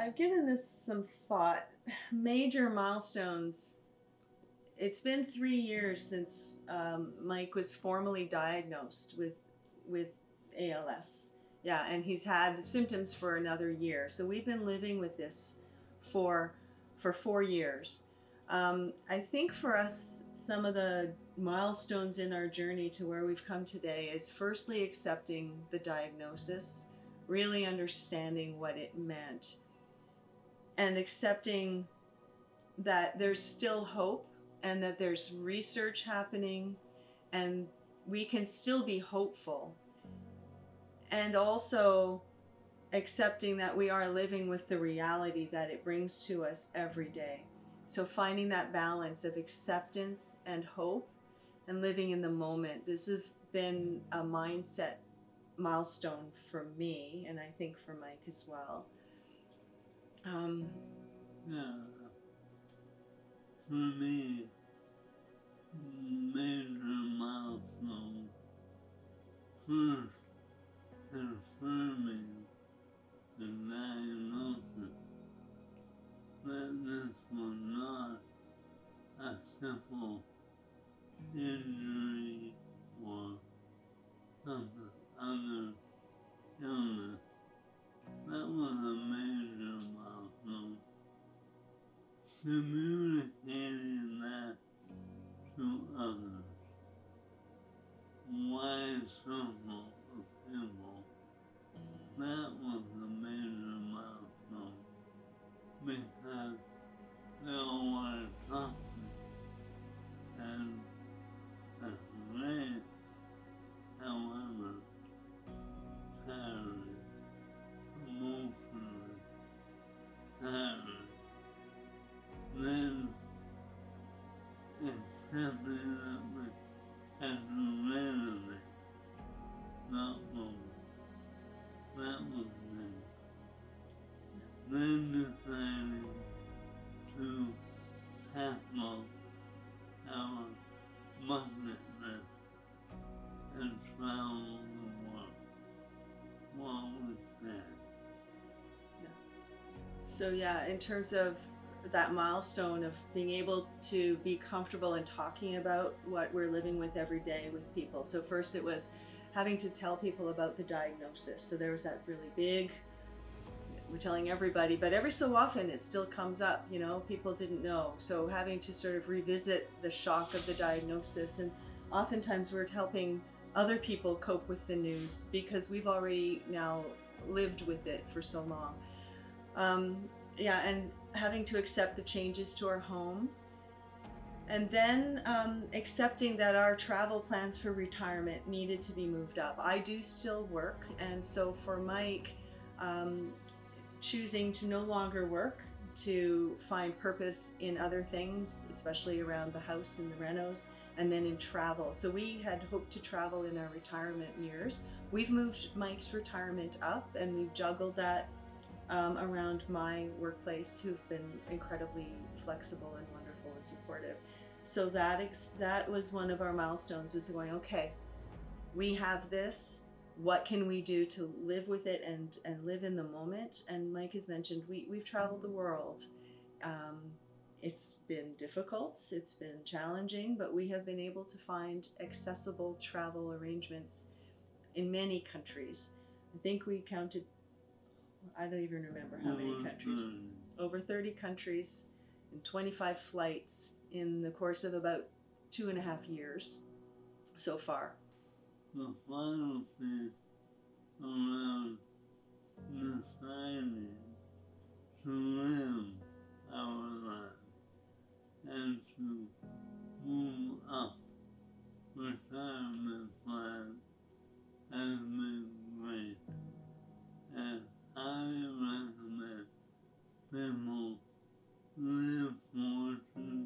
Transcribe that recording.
I've given this some thought. Major milestones. It's been 3 years since Mike was formally diagnosed with ALS. Yeah, and he's had symptoms for another year. So we've been living with this for 4 years. I think for us, some of the milestones in our journey to where we've come today is firstly accepting the diagnosis, really understanding what it meant, and accepting that there's still hope and that there's research happening and we can still be hopeful. And also accepting that we are living with the reality that it brings to us every day. So finding that balance of acceptance and hope and living in the moment. This has been a mindset milestone for me, and I think for Mike as well. Yeah. For me, major milestone first confirming the diagnosis that this was not a simple injury or some other illness. That was a major milestone. Communicating that to others, wide circle of people, that was a major milestone because they all wanted to talk to me. And that's great. However, tiring, emotionally tiring. Then accepting that we had to renovate that moment. That was me. Then deciding to tackle our bucket list and travel the world. What was that? So yeah, in terms of that milestone of being able to be comfortable in talking about what we're living with every day with people. So first it was having to tell people about the diagnosis. So there was that really big, we're telling everybody, but every so often it still comes up, people didn't know. So having to sort of revisit the shock of the diagnosis, and oftentimes we're helping other people cope with the news because we've already now lived with it for so long. And having to accept the changes to our home, and then accepting that our travel plans for retirement needed to be moved up. I do still work, and so for Mike, choosing to no longer work, to find purpose in other things, especially around the house and the renos, and then in travel. So we had hoped to travel in our retirement years. We've moved Mike's retirement up, and we've juggled that around my workplace, who've been incredibly flexible and wonderful and supportive. So that was one of our milestones, was going, okay, we have this, what can we do to live with it and live in the moment? And Mike has mentioned we've traveled the world. It's been difficult, it's been challenging, but we have been able to find accessible travel arrangements in many countries. I think we counted, I don't even remember how many countries. Over 30 countries and 25 flights in the course of about 2.5 years so far. The final piece around deciding to live our life and to move up retirement plan has been great. And I recommend people live fortunate